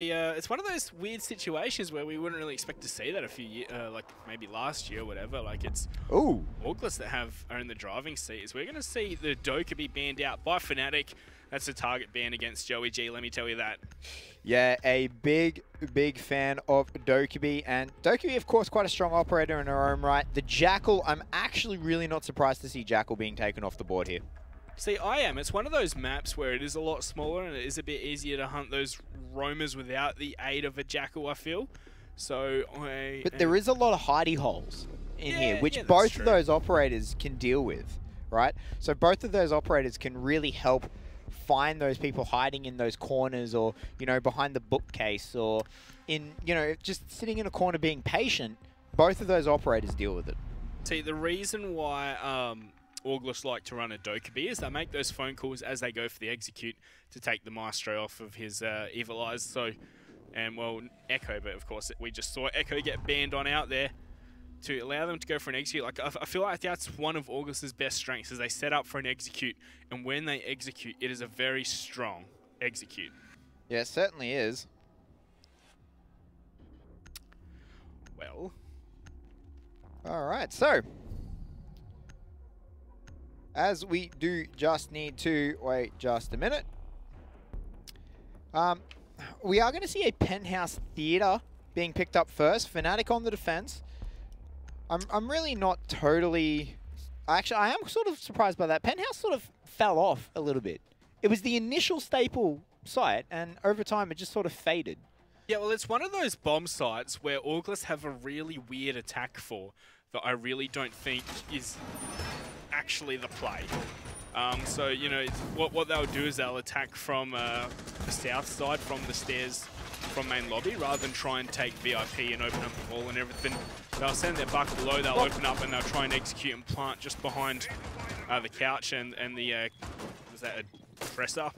Yeah, it's one of those weird situations where we wouldn't really expect to see that a few years, like maybe last year or whatever. Like it's Orgless that are in the driving seat. We're going to see the Doka be banned out by Fnatic. That's a target ban against Joey G, let me tell you that. Yeah, a big fan of Dokkaebi. And Dokkaebi, of course, quite a strong operator in her own right. The Jackal, I'm actually really not surprised to see Jackal being taken off the board here. See, I am. It's one of those maps where it is a lot smaller and it is a bit easier to hunt those roamers without the aid of a Jackal, I feel. So But there is a lot of hidey holes in here, which both of those operators can deal with, right? So both of those operators can really help find those people hiding in those corners, or, you know, behind the bookcase, or in, you know, just sitting in a corner being patient. Both of those operators deal with it. See, the reason why Orgless like to run a Dokkaebi is they make those phone calls as they go for the execute to take the Maestro off of his Evil Eyes. So, and well, Echo, but of course we just saw Echo get banned on out there to allow them to go for an execute. Like I feel like that's one of Orgless's best strengths, is they set up for an execute, and when they execute, it is a very strong execute. Yeah, it certainly is. Well, all right, so as we do just need to wait just a minute, we are going to see a Penthouse Theater being picked up first. Fnatic on the defense. I'm really not totally... Actually, I am sort of surprised by that. Penthouse sort of fell off a little bit. It was the initial staple site, and over time it just sort of faded. Yeah, well, it's one of those bomb sites where Orgless have a really weird attack for that I really don't think is actually the play. So, you know, what they'll do is they'll attack from the south side, from the stairs, from main lobby, rather than try and take VIP and open up the wall and everything. They'll send their buck below, they'll open up, and they'll try and execute and plant just behind the couch and the, was that a presser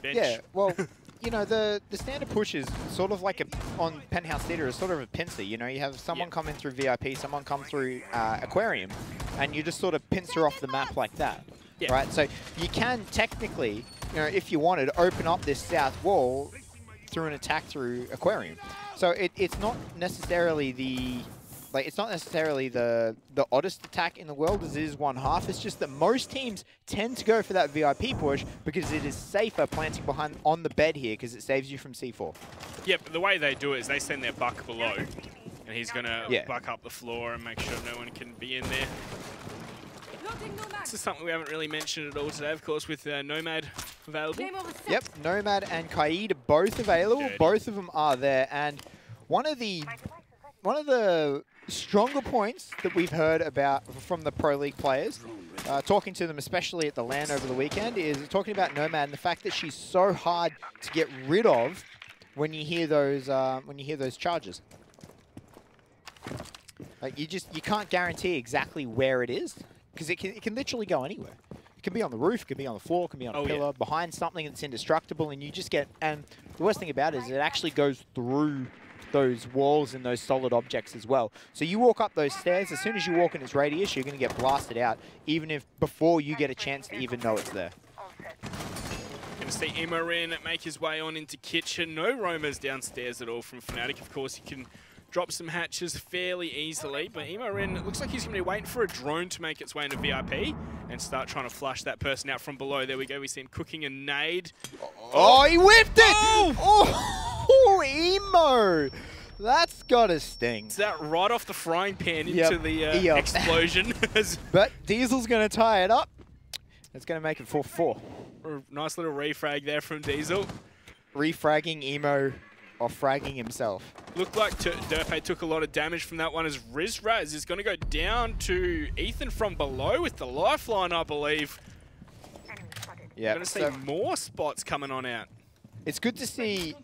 bench? Yeah, well, you know, the standard push is sort of like on Penthouse Theater is sort of a pincer. You know, you have someone come in through VIP, someone come through Aquarium, and you just sort of pincer off the map like that. Yeah. Right? So you can technically, you know, if you wanted, open up this south wall through an attack through Aquarium. So it's not necessarily the the oddest attack in the world, as it is one half. It's just that most teams tend to go for that VIP push because it is safer planting behind on the bed here, because it saves you from C4. Yeah, but the way they do it is they send their buck below, and he's going to buck up the floor and make sure no one can be in there. This is something we haven't really mentioned at all today, of course, with Nomad available. Yep, Nomad and Kaid both available. Both of them are there, and one of the stronger points that we've heard about from the Pro League players, talking to them especially at the LAN over the weekend, is talking about Nomad and the fact that she's so hard to get rid of when you hear those charges. Like you can't guarantee exactly where it is, because it can literally go anywhere. It can be on the roof, it can be on the floor, it can be on a pillar, behind something that's indestructible, and you just get... And the worst thing about it is it actually goes through those walls and those solid objects as well. So you walk up those stairs, as soon as you walk in its radius, you're going to get blasted out, even if before you get a chance to even know it's there. Going to see Imorin make his way on into kitchen. No roamers downstairs at all from Fnatic. Of course, he can drop some hatches fairly easily, but Imorin, it looks like he's going to be waiting for a drone to make its way into VIP and start trying to flush that person out from below. There we go. We see him cooking a nade. Oh, he whipped it! Oh, Emo! That's gotta sting. Is that right off the frying pan into the explosion? But Diesel's gonna tie it up. It's gonna make it 4-4. Nice little refrag there from Diesel. Refragging Emo off fragging himself. Looked like Derpe took a lot of damage from that one, as Rizraz is gonna go down to Ethan from below with the lifeline, I believe. Yeah, gonna see more spots coming on out. It's good to see,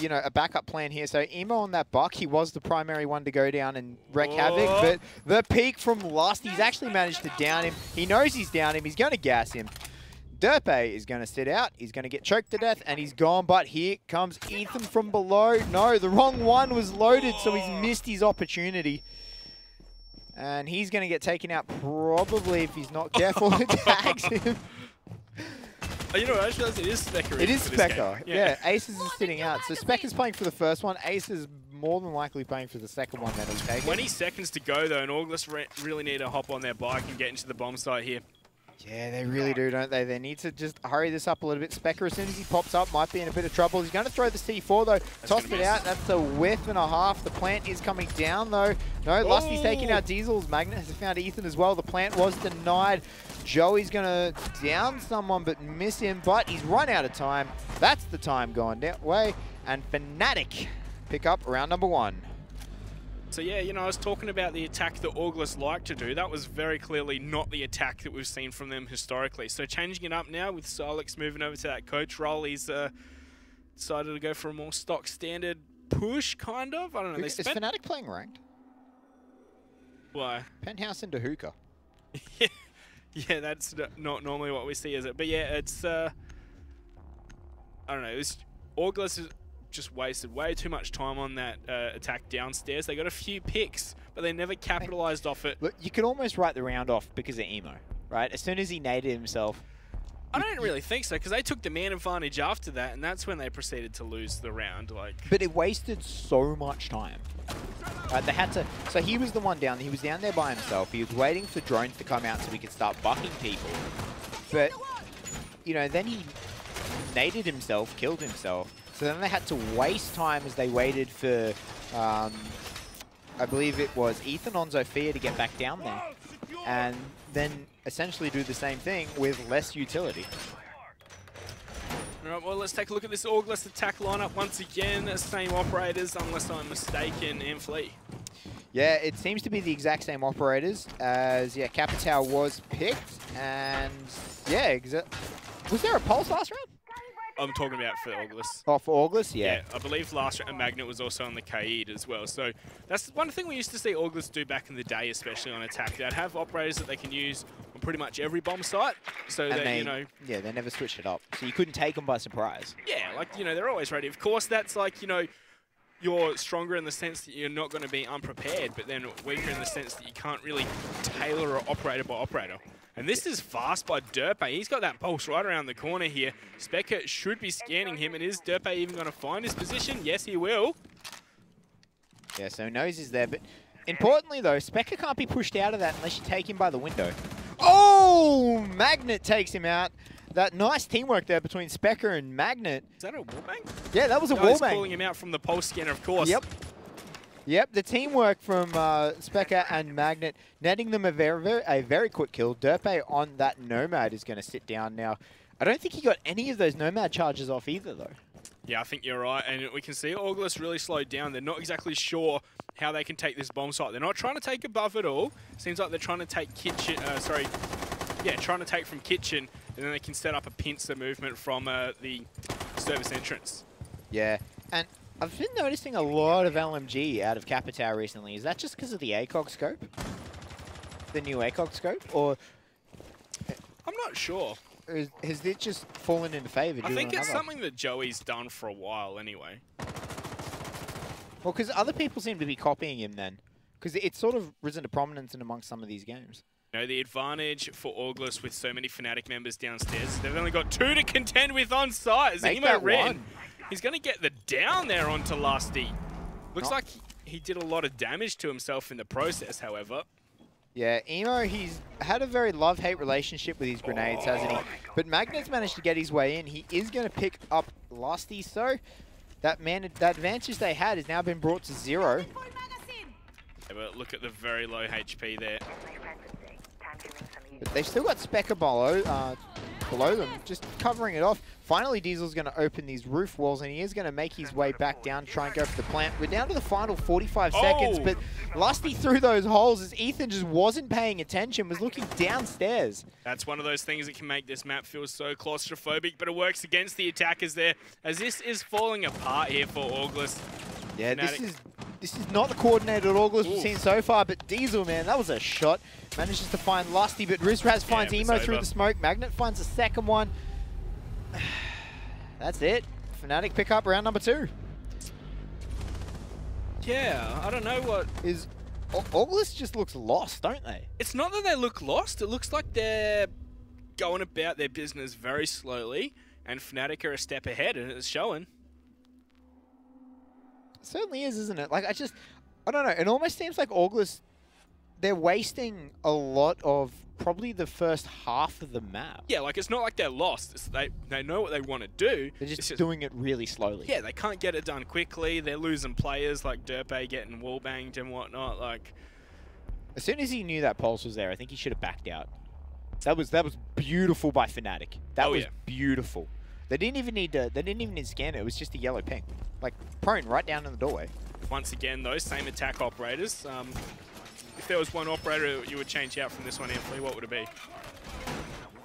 you know, a backup plan here. So Emo on that buck, he was the primary one to go down and wreak havoc. But the peek from Lust, he's actually managed to down him. He knows he's down him. He's going to gas him. Derpe is going to sit out. He's going to get choked to death, and he's gone. But here comes Ethan from below. No, the wrong one was loaded, so he's missed his opportunity. And he's going to get taken out probably if he's not careful. It tags him. Oh, you know what? I just realized it is Specker. It is Specker. Yeah. Aces is sitting out. So Specker's playing for the first one. Ace is more than likely playing for the second one that he'll take. 20 seconds to go, though, and August really need to hop on their bike and get into the bomb site here. Yeah, they really do, don't they? They need to just hurry this up a little bit. Specker, as soon as he pops up, might be in a bit of trouble. He's going to throw the C4, though. Tossed it out. That's a whiff and a half. The plant is coming down, though. No, Lusty's taking out Diesel's. Magnet has found Ethan as well. The plant was denied. Joey's going to down someone, but miss him. But he's run out of time. That's the time going that way. And Fnatic pick up round number 1. So yeah, you know, I was talking about the attack that August like to do. That was very clearly not the attack that we've seen from them historically. So changing it up now with Silex moving over to that coach role, he's decided to go for a more stock standard push, kind of. I don't know. Is Fnatic playing ranked? Why? Penthouse into hookah. Yeah, that's not normally what we see, is it? But yeah, it's I don't know. August is just wasted way too much time on that attack downstairs. They got a few picks, but they never capitalized off it. Look, you could almost write the round off because of Emo, right? As soon as he naded himself. I don't really think so, because they took the man advantage after that, and that's when they proceeded to lose the round. But it wasted so much time. They had to. So he was the one down. He was down there by himself. He was waiting for drones to come out so he could start bucking people. But you know, then he naded himself, killed himself. So then they had to waste time as they waited for, I believe it was Ethan on Zofia to get back down there. And then essentially do the same thing with less utility. All right, well, let's take a look at this August attack lineup once again. Same operators, unless I'm mistaken, and Flea. Yeah, it seems to be the exact same operators as, yeah, Capitao was picked. And, yeah, was there a pulse last round? I'm talking about for August. Oh, for August, yeah. I believe last round Magnet was also on the Kaid as well. So that's one thing we used to see August do back in the day, especially on attack. They'd have operators that they can use on pretty much every bomb site. So that, you know. Yeah, they never switched it up. So you couldn't take them by surprise. Yeah, like, you know, they're always ready. Of course, that's like, you know, you're stronger in the sense that you're not going to be unprepared, but then weaker in the sense that you can't really tailor an operator by operator. And this is fast by Derpe. He's got that pulse right around the corner here. Specker should be scanning him. And is Derpe even going to find his position? Yes, he will. Yeah, so knows he's there. But importantly, though, Specker can't be pushed out of that unless you take him by the window. Oh! Magnet takes him out. That nice teamwork there between Specker and Magnet. Is that a wallbang? Yeah, that was a wallbang. He's calling him out from the pulse scanner, of course. Yep. Yep, the teamwork from Specker and Magnet, netting them a very quick kill. Derpe on that Nomad is going to sit down now. I don't think he got any of those Nomad charges off either, though. Yeah, I think you're right. And we can see August really slowed down. They're not exactly sure how they can take this bomb site. They're not trying to take above at all. Seems like they're trying to take Kitchen, trying to take from Kitchen, and then they can set up a pincer movement from the service entrance. Yeah, and I've been noticing a lot of LMG out of Capitao recently. Is that just because of the ACOG scope? The new ACOG scope? Or I'm not sure. Has it just fallen into favour? I think it's something that Joey's done for a while anyway. Well, because other people seem to be copying him then. Because it's sort of risen to prominence in amongst some of these games. You know, the advantage for August with so many Fnatic members downstairs, they've only got 2 to contend with on site. Make that one. He's going to get the down there onto Lusty. Looks like he did a lot of damage to himself in the process, however. Yeah, Emo, he's had a very love-hate relationship with his grenades, hasn't he? But Magnet's managed to get his way in. He is going to pick up Lusty, so that advantage they had has now been brought to 0. Yeah, but look at the very low HP there. But they've still got Specker below them, just covering it off. Finally, Diesel's going to open these roof walls, and he is going to make his way back down, try and go for the plant. We're down to the final 45 seconds, but Lusty through those holes as Ethan just wasn't paying attention, was looking downstairs. That's one of those things that can make this map feel so claustrophobic, but it works against the attackers there, as this is falling apart here for August. Yeah, this is not the coordinated August we've seen so far, but Diesel, man, that was a shot. Manages to find Lusty, but Rizraz finds Emo through the smoke. Magnet finds the second one. That's it. Fnatic pick up round number 2. Yeah, I don't know what... August just looks lost, don't they? It's not that they look lost. It looks like they're going about their business very slowly, and Fnatic are a step ahead, and it's showing. It certainly is, isn't it? Like, I don't know. It almost seems like August, they're wasting a lot of probably the first half of the map. Yeah, like, it's not like they're lost. It's they know what they want to do. They're just doing it really slowly. Yeah, they can't get it done quickly. They're losing players like Derpe getting wallbanged and whatnot. Like, as soon as he knew that Pulse was there, I think he should have backed out. That was beautiful by Fnatic. That was beautiful. They didn't even need to scan it. It was just a yellow ping, like prone right down in the doorway. Once again, those same attack operators. If there was one operator you would change out from this one, Anthony, what would it be?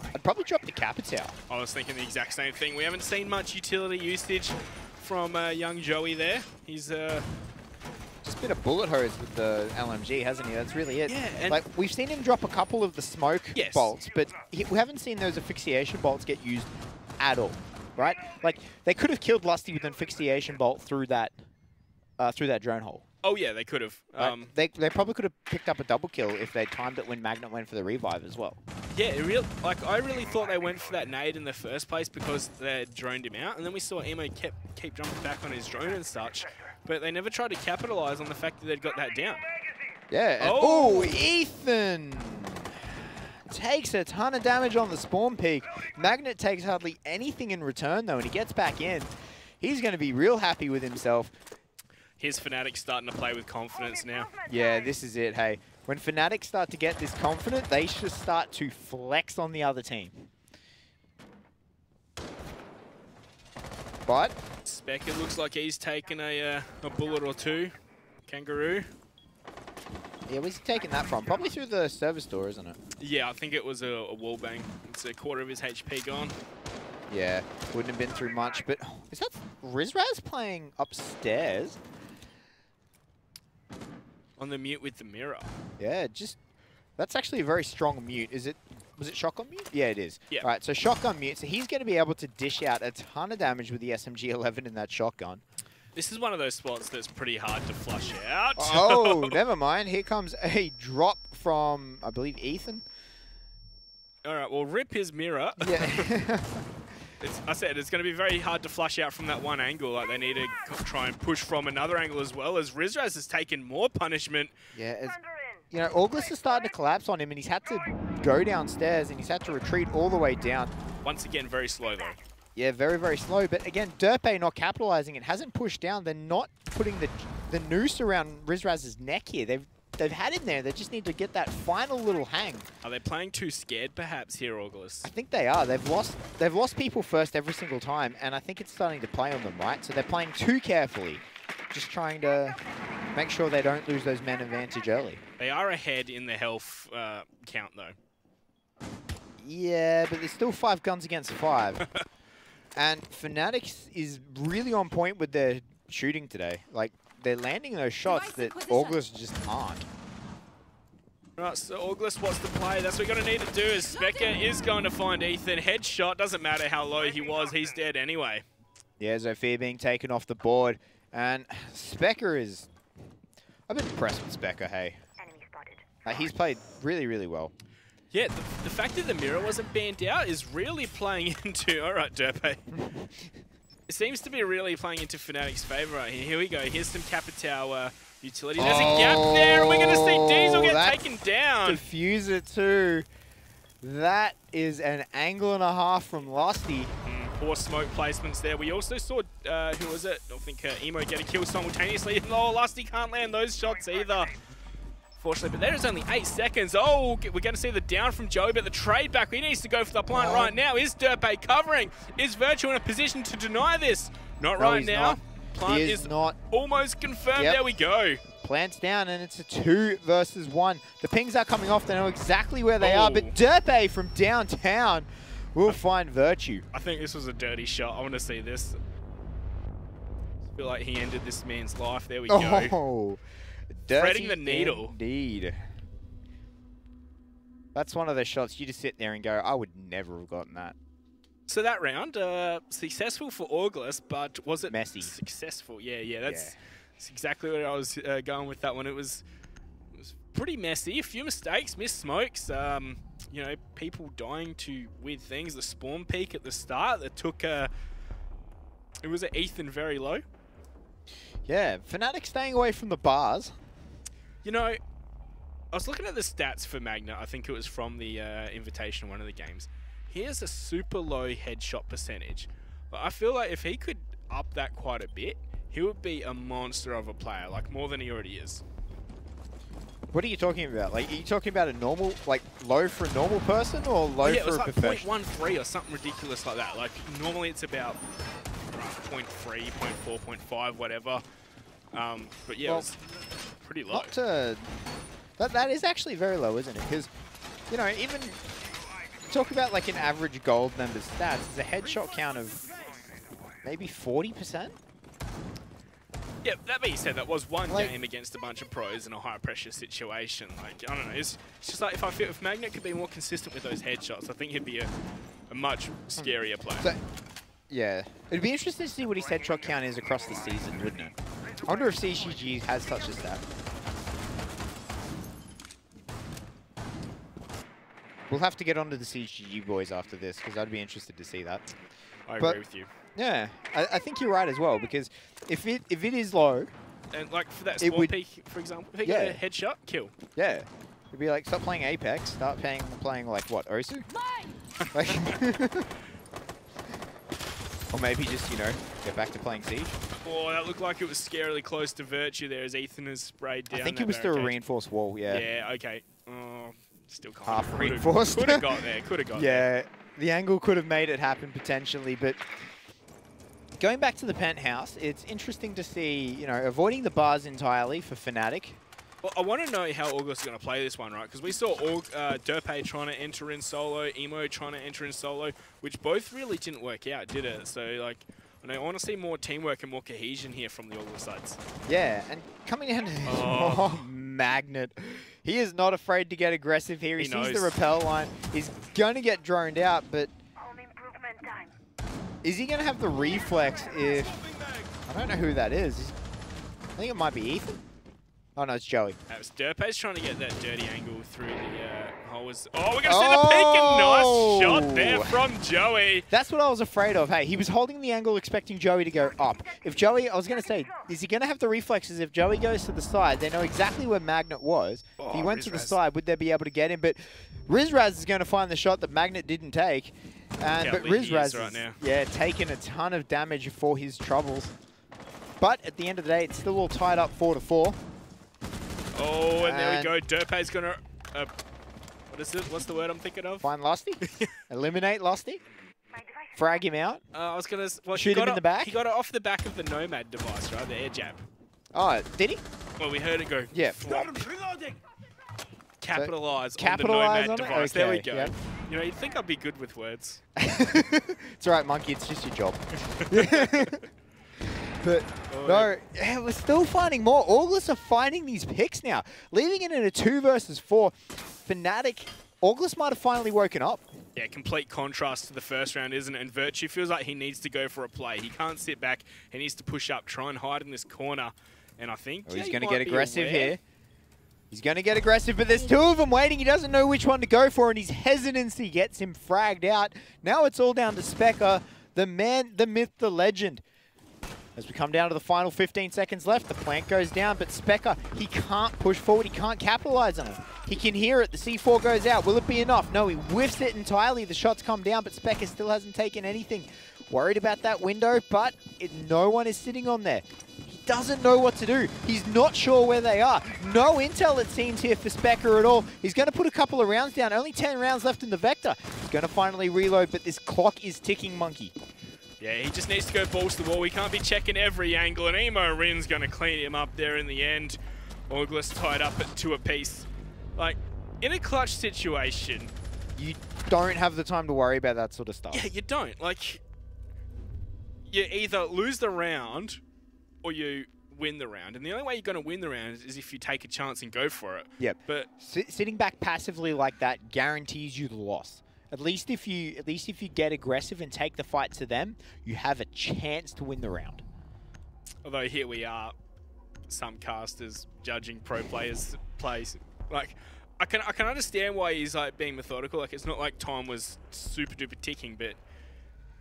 I'd probably drop the Capitao. I was thinking the exact same thing. We haven't seen much utility usage from young Joey there. He's just a bit of bullet hose with the LMG, hasn't he? That's really it. Yeah, and like, we've seen him drop a couple of the smoke bolts, but we haven't seen those asphyxiation bolts get used at all, right? Like, they could have killed Lusty with an asphyxiation bolt through that drone hole. Oh yeah, they could have. Right? They probably could have picked up a double kill if they timed it when Magnet went for the revive as well. Yeah, I really thought they went for that nade in the first place because they droned him out, and then we saw Emo keep jumping back on his drone and such, but they never tried to capitalize on the fact that they'd got that down. Yeah. Oh, Ethan takes a ton of damage on the spawn peak. Magnet takes hardly anything in return though, and he gets back in. He's going to be real happy with himself. Here's Fnatic starting to play with confidence now. Yeah, this is it, hey. When Fnatic start to get this confident, they should start to flex on the other team. But Spec, it looks like he's taken a bullet or two. Kangaroo. Yeah, where's he taking that from? Probably through the service door, isn't it? Yeah, I think it was a wallbang. It's a quarter of his HP gone. Yeah, wouldn't have been through much, but is that Rizraz playing upstairs? On the mute with the mirror. Yeah, that's actually a very strong mute. Was it shotgun mute? Yeah, it is. Yeah. All right, so shotgun mute. So he's going to be able to dish out a ton of damage with the SMG-11 in that shotgun. This is one of those spots that's pretty hard to flush out. Oh, never mind. Here comes a drop from, I believe, Ethan. All right, well, rip his mirror. Yeah. I said it's going to be very hard to flush out from that one angle. Like, they need to try and push from another angle as well, as Rizraz has taken more punishment. Yeah, you know, August is starting to collapse on him, and he's had to go downstairs, and he's had to retreat all the way down. Once again, very slow, though. Yeah, very, very slow. But again, Derpe not capitalizing. It hasn't pushed down. They're not putting the noose around Rizraz's neck here. They've had him there. They just need to get that final little hang. Are they playing too scared, perhaps, here, August? I think they are. They've lost people first every single time, and I think it's starting to play on them, right? So they're playing too carefully, just trying to make sure they don't lose those men advantage early. They are ahead in the health count, though. Yeah, but there's still 5 guns against 5. And Fnatic is really on point with their shooting today. Like, they're landing those shots that August just aren't. Right, so August, what's the play? That's what we're going to need to do. Is Specker is going to find Ethan. Headshot, doesn't matter how low he was, he's dead anyway. Yeah, Zofia being taken off the board. And Specker is... I've been impressed with Specker, hey. He's played really, really well. Yeah, the fact that the mirror wasn't banned out is really playing into... All right, Derpe. It seems to be really playing into Fnatic's favour right here. Here we go. Here's some Capitao utility. There's a gap there, and we're going to see Diesel get taken down. Diffuser too. That is an angle and a half from Lusty. Poor smoke placements there. We also saw, who was it? I think Emo get a kill simultaneously. Oh, Lusty can't land those shots either. Fortunately, but there is only 8 seconds. Oh, we're going to see the down from Joey, but the trade back. He needs to go for the plant right now. Is Derpe covering? Is Virtual in a position to deny this? Not right now. Not. Plant is not almost confirmed. Yep. There we go. Plant's down, and it's a 2 versus 1. The pings are coming off. They know exactly where they are, but Derpe from downtown will find Virtue. I think this was a dirty shot. I want to see this. I feel like he ended this man's life. There we go. Threading the needle. Indeed. That's one of those shots you just sit there and go, I would never have gotten that. So that round, successful for August, but was it messy? Successful, yeah. That's exactly what I was going with that one. It was pretty messy. A few mistakes, missed smokes. you know, people dying to weird things. The spawn peak at the start that took it was at Ethan very low. Yeah, Fnatic staying away from the bars. You know, I was looking at the stats for Magnet. I think it was from the invitation, one of the games. He has a super low headshot percentage. But I feel like if he could up that quite a bit, he would be a monster of a player, like more than he already is. What are you talking about? Like, are you talking about a normal, like, low for a normal person or low for a like professional? 0.13 or something ridiculous like that. Like, normally it's about 0.3, 0.4, 0.5, whatever. But yeah, well, it was pretty low. Not to, that is actually very low, isn't it? Because, you know, even talk about like an average gold member's stats, it's a headshot count of maybe 40%. Yeah, that being said, that was one game against a bunch of pros in a high-pressure situation. Like, I don't know, it's just like if Magnet could be more consistent with those headshots, I think he'd be a much scarier player. So, yeah, it'd be interesting to see what his headshot count is across the season, wouldn't it? I wonder if CCG has such a stat. We'll have to get onto the CCG boys after this, because I'd be interested to see that. I agree with you. Yeah, I think you're right as well, because if it is low, and like for that spawn peak, for example, if he got a headshot, kill. Yeah, it'd be like stop playing Apex, start playing like what, Osu? Like, or maybe just, you know, get back to playing Siege. Oh, that looked like it was scarily close to Virtue there as Ethan has sprayed down. I think it was through a reinforced wall. Yeah. Yeah. Okay. Oh, still can't. Half reinforced. Could have got there. Could have got there. Yeah, the angle could have made it happen potentially, but. Going back to the penthouse, it's interesting to see, you know, avoiding the bars entirely for Fnatic. Well, I want to know how August is going to play this one, right? Because we saw Derpay trying to enter in solo, Emo trying to enter in solo, which both really didn't work out, did it? So, like, I want to see more teamwork and more cohesion here from the August sides. Yeah, and coming down to this Magnet. He is not afraid to get aggressive here. He sees the rappel line. He's going to get droned out, but is he going to have the reflex if... I don't know who that is. I think it might be Ethan. Oh, no, it's Joey. That was Derpay's trying to get that dirty angle through the hole. Oh, we're going to see the peek, and nice shot there from Joey. That's what I was afraid of. Hey, he was holding the angle expecting Joey to go up. If Joey... I was going to say, is he going to have the reflexes? If Joey goes to the side, they know exactly where Magnet was. If he went to the side, would they be able to get him? But Rizraz is going to find the shot that Magnet didn't take. But Rizraz is taking a ton of damage for his troubles. But at the end of the day, it's still all tied up 4-4. Oh, and there we go. Derpay's going to... what is it? What's the word I'm thinking of? Find Lusty. Eliminate Lusty. Frag him out. I was going to... Well, shoot him in the back? He got it off the back of the Nomad device, right? The air jab. Oh, did he? Well, we heard it go... Yeah. Capitalize on the Nomad device. Okay, there we go. Yep. You know, you'd think I'd be good with words. It's all right, Monkey. It's just your job. But no, yeah, we're still finding more. August are finding these picks now. Leaving it in a 2 versus 4. Fnatic, August might have finally woken up. Yeah, complete contrast to the first round, isn't it? And Virtue feels like he needs to go for a play. He can't sit back. He needs to push up, try and hide in this corner. And I think he's going to get aggressive here. He's going to get aggressive, but there's 2 of them waiting. He doesn't know which one to go for, and his hesitancy gets him fragged out. Now it's all down to Specker, the man, the myth, the legend. As we come down to the final 15 seconds left, the plant goes down, but Specker, he can't push forward. He can't capitalize on it. He can hear it. The C4 goes out. Will it be enough? No, he whiffs it entirely. The shots come down, but Specker still hasn't taken anything. Worried about that window, but no one is sitting on there. He doesn't know what to do. He's not sure where they are. No intel, it seems, here for Specker at all. He's going to put a couple of rounds down. Only 10 rounds left in the Vector. He's going to finally reload, but this clock is ticking, Monkey. Yeah, he just needs to go balls to the wall. We can't be checking every angle, and Emo Rin's going to clean him up there in the end. August tied up at 2 apiece. Like, in a clutch situation... You don't have the time to worry about that sort of stuff. Yeah, you don't. Like, you either lose the round or you win the round. And the only way you're going to win the round is if you take a chance and go for it. Yep. But sitting back passively like that guarantees you the loss. At least if you get aggressive and take the fight to them, you have a chance to win the round. Although here we are, some casters judging pro players' plays. Like, I can understand why he's like being methodical. Like, it's not like time was super duper ticking, but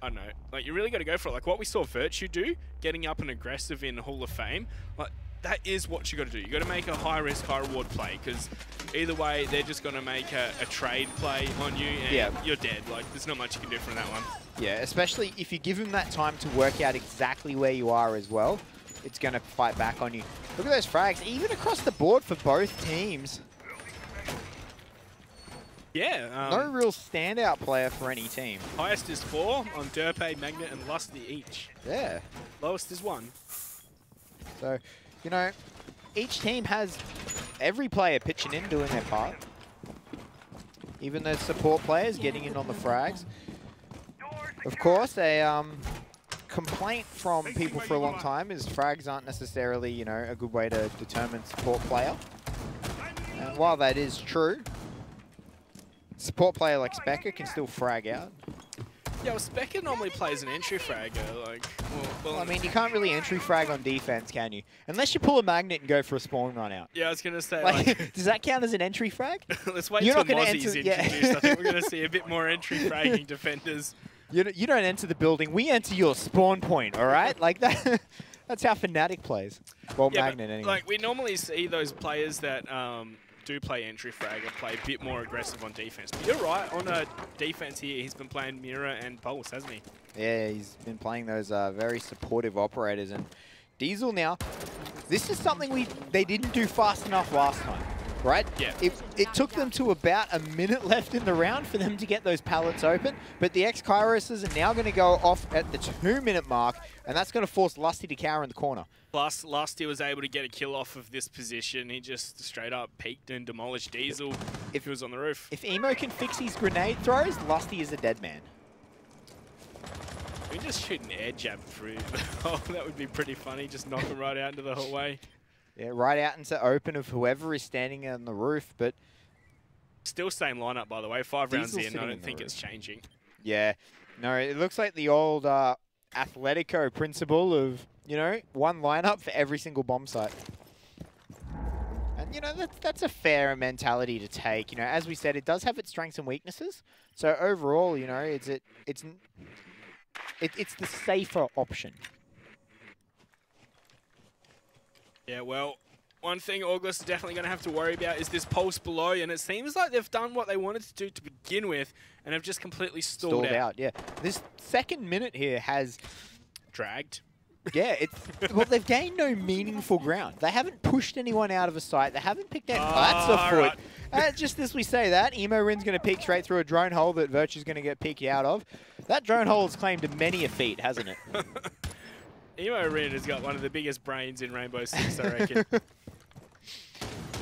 I don't know. Like, you really got to go for it. Like what we saw Virtue do, getting up and aggressive in Hall of Fame. Like, that is what you got to do. You got to make a high risk, high reward play, because either way, they're just going to make a trade play on you, and you're dead. Like, there's not much you can do from that one. Yeah, especially if you give him that time to work out exactly where you are as well. It's going to fight back on you. Look at those frags, even across the board for both teams. Yeah. No real standout player for any team. Highest is 4 on Derpe, Magnet, and Lusty each. Yeah. Lowest is 1. So, you know, each team has every player pitching in, doing their part. Even those support players getting in on the frags. Of course, a complaint from people for a long time is frags aren't necessarily, you know, a good way to determine support player. And while that is true, support player like Specker can still frag out. Yeah, well, Specker normally plays an entry fragger. Like, well, I mean, you can't really entry frag on defense, can you? Unless you pull a magnet and go for a spawn run out. Yeah, I was gonna say. Like, does that count as an entry frag? Let's wait until Mozzie's introduced. I think we're gonna see a bit more entry fragging defenders. You don't enter the building. We enter your spawn point. All right, like that. That's how Fnatic plays. Well, yeah, Magnet anyway. Like, we normally see those players that do play entry frag or play a bit more aggressive on defense. But you're right, on defense here, he's been playing Mirror and Pulse, hasn't he? Yeah, he's been playing those very supportive operators. And Diesel now, this is something they didn't do fast enough last time, right? Yeah. It took them to about a minute left in the round for them to get those pallets open, but the ex-Kyroses are now going to go off at the 2-minute mark, and that's going to force Lusty to cower in the corner. Plus, Lusty was able to get a kill off of this position. He just straight up peeked and demolished Diesel if he was on the roof. If Emo can fix his grenade throws, Lusty is a dead man. We just shoot an air jab through. Oh, that would be pretty funny. Just knock him right out into the hallway. Yeah, right out into open of whoever is standing on the roof, but... Still same lineup, by the way. 5 rounds in, I don't think it's changing. Yeah. No, it looks like the old Atletico principle of, you know, one lineup for every single bomb site. And, you know, that's a fair mentality to take. You know, as we said, it does have its strengths and weaknesses. So overall, you know, it's the safer option. Yeah, well, one thing August is definitely going to have to worry about is this pulse below, and it seems like they've done what they wanted to do to begin with, and have just completely stalled out. Yeah, this second minute here has dragged. Yeah, well, they've gained no meaningful ground. They haven't pushed anyone out of a site. They haven't picked out. That's a foot. Right. Just as we say that, Emo Rin's going to peek straight through a drone hole that Virtue's going to get peeked out of. That drone hole has claimed many a feat, hasn't it? Emo Rin has got one of the biggest brains in Rainbow Six, I reckon.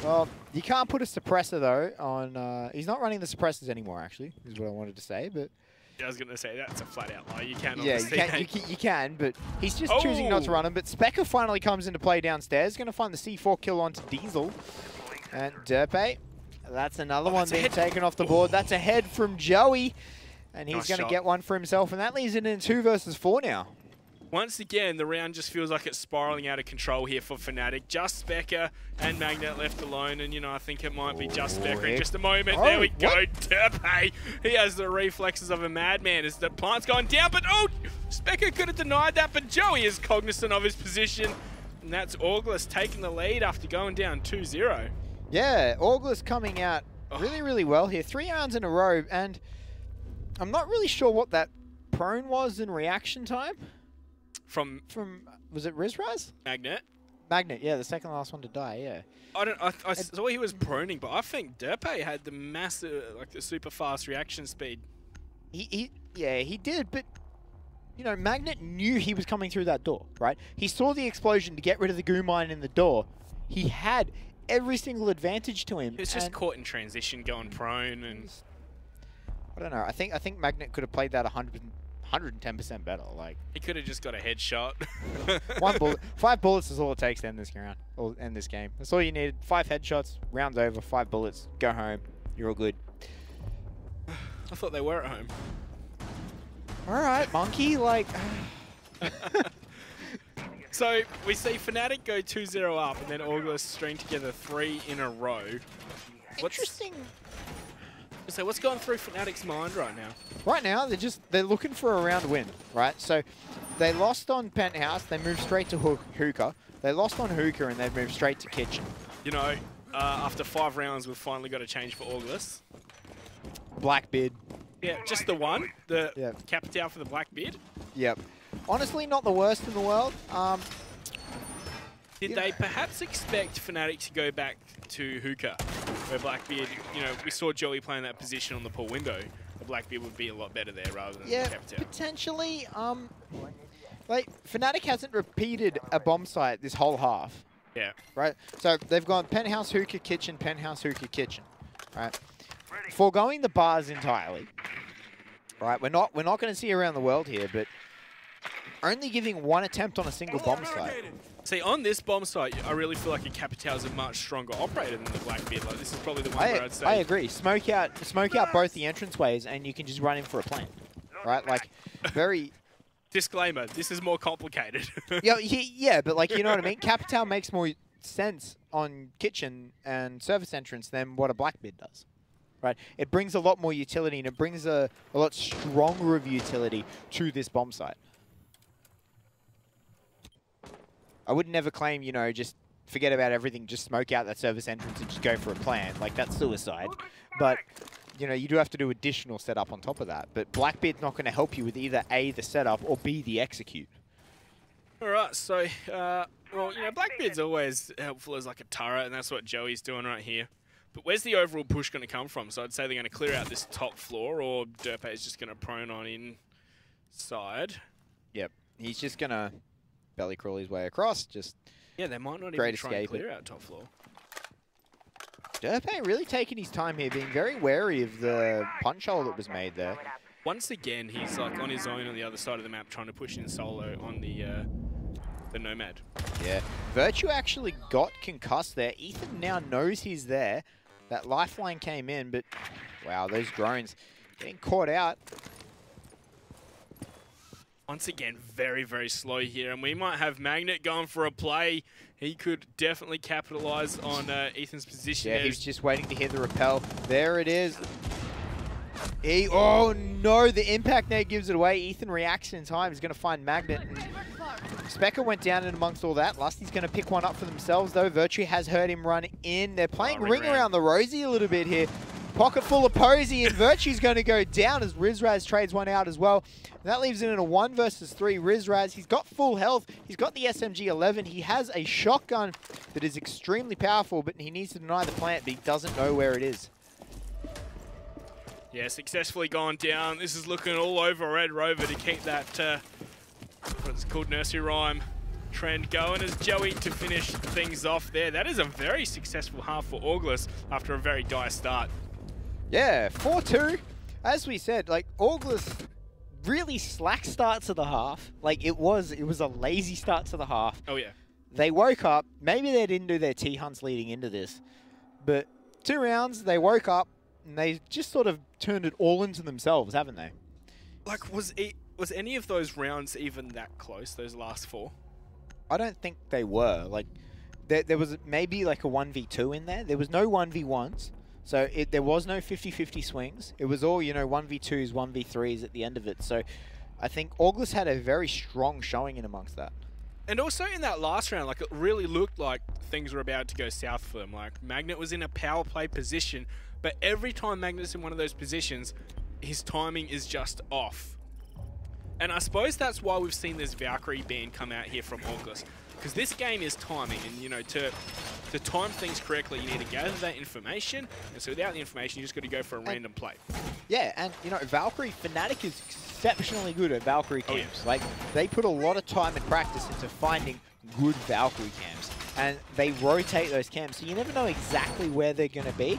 Well, you can't put a suppressor, though, on... he's not running the suppressors anymore, actually, is what I wanted to say, but... Yeah, I was going to say, that's a flat-out lie. You can, yeah, you can, but he's just choosing not to run them. But Specker finally comes into play downstairs, going to find the C4 kill onto Diesel. And Derpe, that's another one being taken off the board. That's a head from Joey, and he's going to get one for himself, and that leaves it in 2 versus 4 now. Once again, the round just feels like it's spiraling out of control here for Fnatic. Just Specker and Magnet left alone, and, you know, I think it might be just Specker in just a moment. There we go, Derpe. He has the reflexes of a madman as the plant's going down, but Specker could have denied that, but Joey is cognizant of his position, and that's August taking the lead after going down 2-0. Yeah, August coming out really, really well here. 3 rounds in a row, and I'm not really sure what that prone was in reaction time. From was it Rizraz? Magnet, yeah, the second last one to die, yeah. I saw he was proning, but I think Derpe had the massive, like the super fast reaction speed. Yeah, he did, but you know, Magnet knew he was coming through that door, right? He saw the explosion to get rid of the goo mine in the door. He had every single advantage to him. He was just caught in transition, going prone, and I don't know. I think Magnet could have played that 110% better. Like, he could have just got a headshot. 1 bullet, 5 bullets is all it takes to end this round, or end this game. That's all you need. 5 headshots, round's over. 5 bullets, go home. You're all good. I thought they were at home. All right, monkey. Like. So we see Fnatic go 2-0 up, and then August string together 3 in a row. Interesting. So what's going through Fnatic's mind right now? Right now, they're looking for a round win, right? So they lost on Penthouse, they moved straight to Hookah. They lost on Hookah and they've moved straight to Kitchen. You know, after 5 rounds, we've finally got a change for August. Blackbeard. Yeah, just the one. The Yep. Capital for the Blackbeard. Yep. Honestly, not the worst in the world. Did they perhaps expect Fnatic to go back to Hookah, where Blackbeard, you know, we saw Joey playing that position on the pool window. The Blackbeard would be a lot better there rather than Capital. Potentially. Like, Fnatic hasn't repeated a bomb site this whole half. Yeah. Right? So they've gone Penthouse, Hookah, Kitchen, Penthouse, Hookah, Kitchen. Right? Foregoing the bars entirely. Right? We're not going to see around the world here, but only giving 1 attempt on a single bomb site. See, on this bomb site, I really feel like a Capital is a much stronger operator than the Blackbeard. Like, this is probably the one where I'd say... I agree. Smoke out both the entranceways, and you can just run in for a plant. Right? Like, very... Disclaimer, this is more complicated. yeah, but like, you know what I mean? Capital makes more sense on Kitchen and service entrance than what a Blackbeard does. Right? It brings a lot more utility, and it brings a lot stronger of utility to this bomb site. I would never claim, you know, just forget about everything, just smoke out that service entrance and just go for a plant. Like, that's suicide. But, you know, you do have to do additional setup on top of that. But Blackbeard's not going to help you with either A, the setup, or B, the execute. All right, so, well, you know, Blackbeard's always helpful as like a turret, and that's what Joey's doing right here. But where's the overall push going to come from? So I'd say they're going to clear out this top floor, or Derpe is just going to prone on inside. Yep, he's just going to belly crawl his way across. Just yeah, they might not even try and clear out top floor. Derpe really taking his time here, being very wary of the punch hole that was made there. Once again, he's like on his own on the other side of the map, trying to push in solo on the Nomad. Yeah, Virtue actually got concussed there. Ethan now knows he's there. That lifeline came in, but wow, those drones getting caught out. Once again, very, very slow here, and we might have Magnet going for a play. He could definitely capitalize on Ethan's position. Yeah, he's just waiting to hit the rappel. There it is. Oh no, the impact nade gives it away. Ethan reacts in time. He's going to find Magnet. Specker went down in amongst all that. Lusty's going to pick one up for themselves, though. Virtue has heard him run in. They're playing ring around the Rosie a little bit here. Pocket full of Posey, and Virtue's going to go down as Rizraz trades one out as well. And that leaves it in a 1 versus 3. Rizraz, he's got full health. He's got the SMG-11. He has a shotgun that is extremely powerful, but he needs to deny the plant, but he doesn't know where it is. Yeah, successfully gone down. This is looking all over Red Rover to keep that, what's called nursery rhyme trend going as Joey to finish things off there. That is a very successful half for August after a very dire start. Yeah, 4-2. As we said, like, August really slack start to the half. Like, it was a lazy start to the half. Oh, yeah. They woke up. Maybe they didn't do their T-hunts leading into this. But 2 rounds, they woke up, and they just sort of turned it all into themselves, haven't they? Like, was any of those rounds even that close, those last 4? I don't think they were. Like, there was maybe like a 1v2 in there. There was no 1v1s. So there was no 50-50 swings. It was all, you know, 1v2s, 1v3s at the end of it. So I think August had a very strong showing in amongst that. And also in that last round, like, it really looked like things were about to go south for them. Like, Magnet was in a power play position, but every time Magnet's in one of those positions, his timing is just off. And I suppose that's why we've seen this Valkyrie ban come out here from August. Because this game is timing, and, you know, to time things correctly, you need to gather that information, and so without the information, you just got to go for a random play. Yeah, and, you know, Valkyrie, Fnatic is exceptionally good at Valkyrie camps. Like, they put a lot of time and practice into finding good Valkyrie camps, and they rotate those camps, so you never know exactly where they're going to be.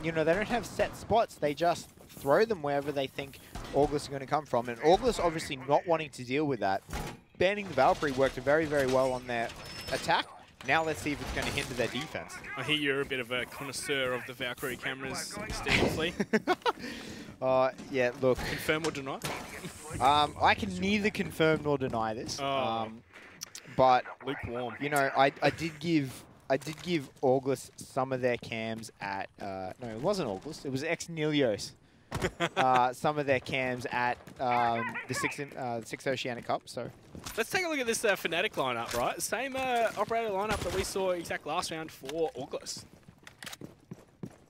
You know, they don't have set spots, they just throw them wherever they think August is going to come from, and August obviously not wanting to deal with that. Banning the Valkyrie worked very, very well on their attack. Now let's see if it's going to hinder their defense. I hear you're a bit of a connoisseur of the Valkyrie cameras, Steve Flea. Yeah, look. Confirm or deny? I can neither confirm nor deny this. But lukewarm. You know, I did give I did give August some of their cams at, no, it wasn't August, it was ex-Nilios. Some of their cams at the Sixth Oceanic Cup, so. Let's take a look at this Fnatic lineup, right? Same operator lineup that we saw exact last round for August.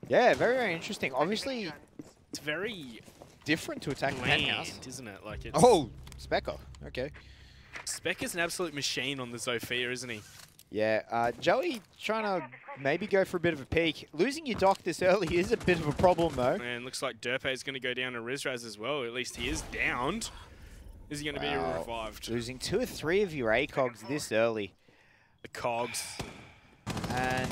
Yeah, very, very interesting. Obviously, it's very different to attack the penthouse, isn't it? Like it's Specker. Okay. Spec is an absolute machine on the Zofia, isn't he? Yeah, Joey trying to maybe go for a bit of a peek. Losing your dock this early is a bit of a problem, though. And looks like Derpe is going to go down to Rizraz as well. At least he is downed. Is he going to be revived? Losing 2 or 3 of your ACOGs this early. The cogs. And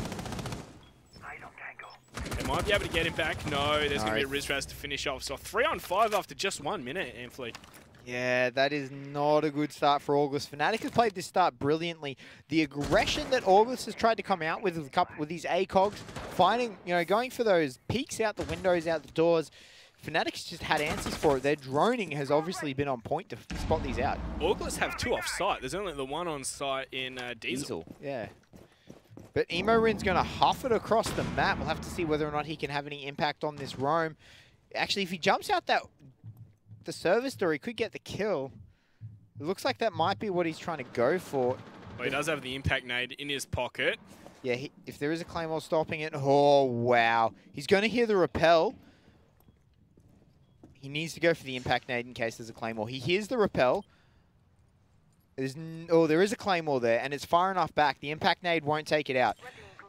they might be able to get him back. No, there's going to be a Rizraz to finish off. So 3-on-5 after just 1 minute, Amphley. yeah, that is not a good start for August. Fnatic has played this start brilliantly. The aggression that August has tried to come out with these ACOGs, finding, going for those peeks out the windows, out the doors. Fnatic's just had answers for it. Their droning has obviously been on point to spot these out. August have 2 off site. There's only the 1 on site in Diesel. Yeah. But Emorin's going to huff it across the map. We'll have to see whether or not he can have any impact on this roam. Actually, if he jumps out the service door, he could get the kill. It looks like that might be what he's trying to go for. Well, he does have the impact nade in his pocket. Yeah, if there is a Claymore stopping it, oh, wow. He's going to hear the rappel. He needs to go for the impact nade in case there's a Claymore. He hears the rappel. There is a Claymore there, and it's far enough back. The impact nade won't take it out.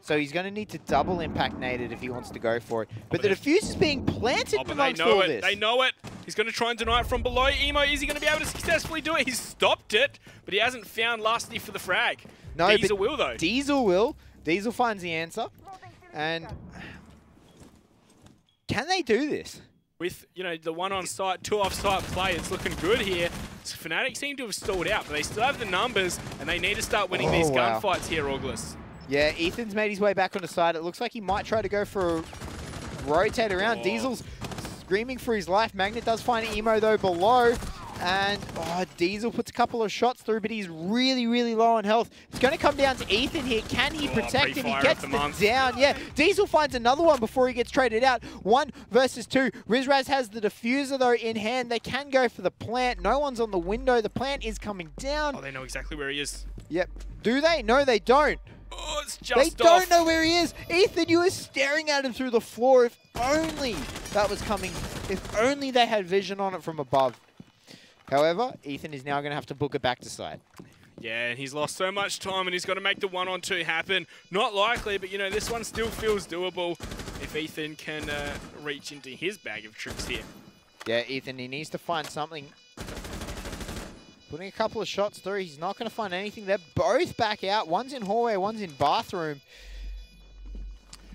So he's going to need to double impact nade it if he wants to go for it. But the defuse is being planted amongst all this. They know it. He's going to try and deny it from below. Emo, is he going to be able to successfully do it? He's stopped it, but he hasn't found Lusty for the frag. No, Diesel will, though. Diesel will. Diesel finds the answer. And can they do this? With, the 1 on site, 2 off site play, it's looking good here. So Fnatic seem to have stalled out, but they still have the numbers, and they need to start winning these gunfights here, August. Yeah, Ethan's made his way back on the side. It looks like he might try to go for a rotate around. Diesel's screaming for his life. Magnet does find Emo, though, below. And Diesel puts a couple of shots through, but he's really, really low on health. It's going to come down to Ethan here. Can he protect him? He gets the down. Yeah, Diesel finds another one before he gets traded out. 1 versus 2. Rizraz has the diffuser, though, in hand. They can go for the plant. No one's on the window. The plant is coming down. Oh, they know exactly where he is. Yep. Do they? No, they don't. Oh, it's just They don't know where he is. Ethan, you were staring at him through the floor. If only that was coming. If only they had vision on it from above. However, Ethan is now going to have to book it back to side. Yeah, and he's lost so much time, and he's got to make the 1-on-2 happen. Not likely, but, this one still feels doable if Ethan can reach into his bag of tricks here. Yeah, Ethan, he needs to find something. Putting a couple of shots through, he's not going to find anything. They're both back out. One's in hallway, one's in bathroom.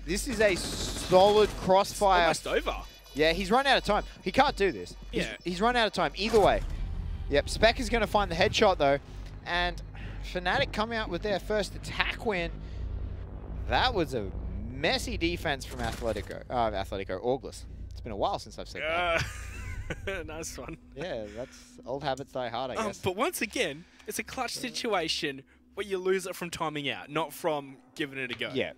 This is a solid crossfire. It's almost over. Yeah, he's run out of time. He can't do this. He's run out of time either way. Yep, Spec is going to find the headshot, though. And Fnatic come out with their first attack win. That was a messy defense from August. It's been a while since I've said that. Nice one. Yeah, that's old habits die hard, I guess. But once again, it's a clutch situation where you lose it from timing out, not from giving it a go. Yeah.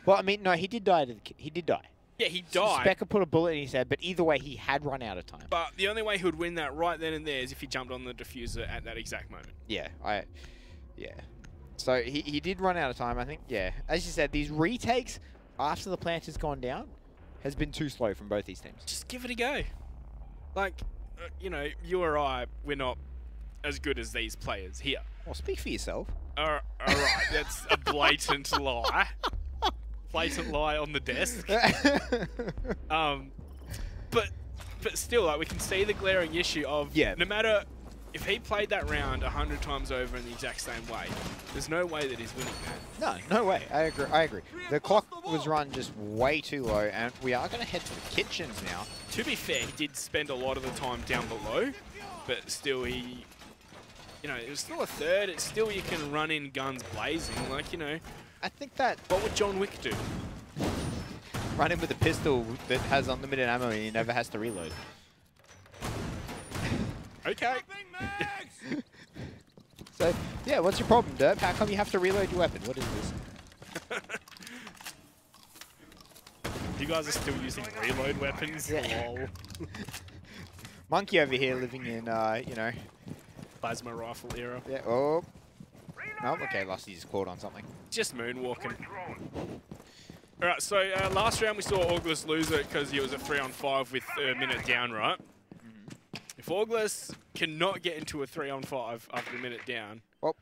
Well, I mean, no, he did die. He did die. Yeah, he died. Specker put a bullet in his head, but either way, he had run out of time. But the only way he would win that right then and there is if he jumped on the diffuser at that exact moment. Yeah, So he did run out of time, I think. Yeah, as you said, these retakes after the plant has gone down has been too slow from both these teams. Just give it a go. Like, you or I, we're not as good as these players here. Well, speak for yourself. All right, that's a blatant lie. Blatant lie on the desk. But still, like, we can see the glaring issue of no matter if he played that round 100 times over in the exact same way, there's no way that he's winning that. No way. I agree. The clock was run just way too low, and we are going to head to the kitchens now. To be fair, he did spend a lot of the time down below, but still he, it was still a third. It's still you can run in guns blazing, like, I think that... What would John Wick do? Run in with a pistol that has unlimited ammo and he never has to reload. Okay. So, yeah, what's your problem, Derp? How come you have to reload your weapon? What is this? You guys are still using reload weapons? Yeah. Lol. Monkey over here living in, you know. Plasma rifle era. Yeah, oh. No, okay, Lusty's just caught on something. Just moonwalking. Alright, so last round we saw August lose it because he was a 3-on-5 with a minute down, right? If August cannot get into a 3-on-5 after a minute down... Well,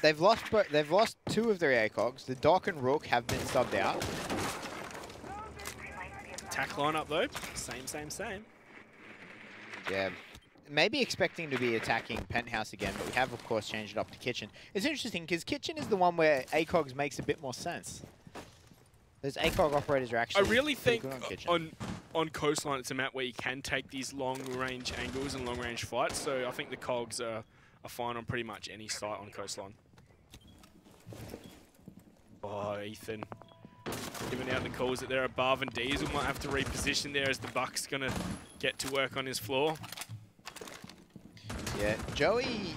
they've lost 2 of their ACOGs. The Doc and Rook have been subbed out. Attack lineup though, same. Yeah, maybe expecting to be attacking Penthouse again, but we have of course changed it up to Kitchen. It's interesting because Kitchen is the one where ACOGs makes a bit more sense. Those ACOG operators are actually I really think on Coastline it's a map where you can take these long range angles and long range fights, so I think the cogs are fine on pretty much any site on Coastline. Oh, Ethan. Giving out the calls that they're above, and Diesel might have to reposition there as the Buck's going to get to work on his floor. Yeah, Joey,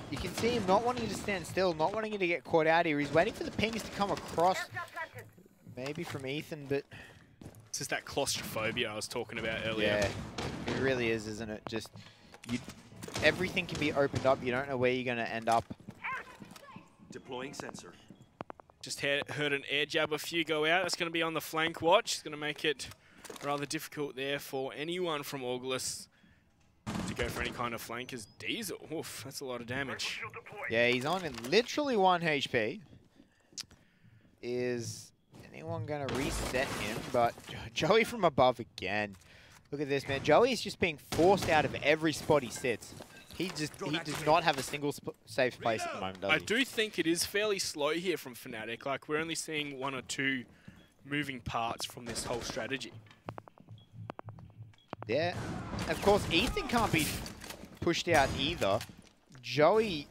you can see him not wanting to stand still, not wanting to get caught out here. He's waiting for the pings to come across, maybe from Ethan, but... It's just that claustrophobia I was talking about earlier. Yeah, it really is, isn't it? Just, everything can be opened up. You don't know where you're going to end up. Deploying sensor. Just heard an air jab, a few go out. That's going to be on the flank watch. It's going to make it rather difficult there for anyone from August to go for any kind of flank as Diesel. Oof, that's a lot of damage. Yeah, he's on in literally 1 HP. Is anyone going to reset him? But Joey from above again. Look at this, man. Joey is just being forced out of every spot he sits. He does not have a single safe place at the moment, does he? I do think it is fairly slow here from Fnatic. Like, we're only seeing 1 or 2 moving parts from this whole strategy. Yeah. Of course, Ethan can't be pushed out either. Joey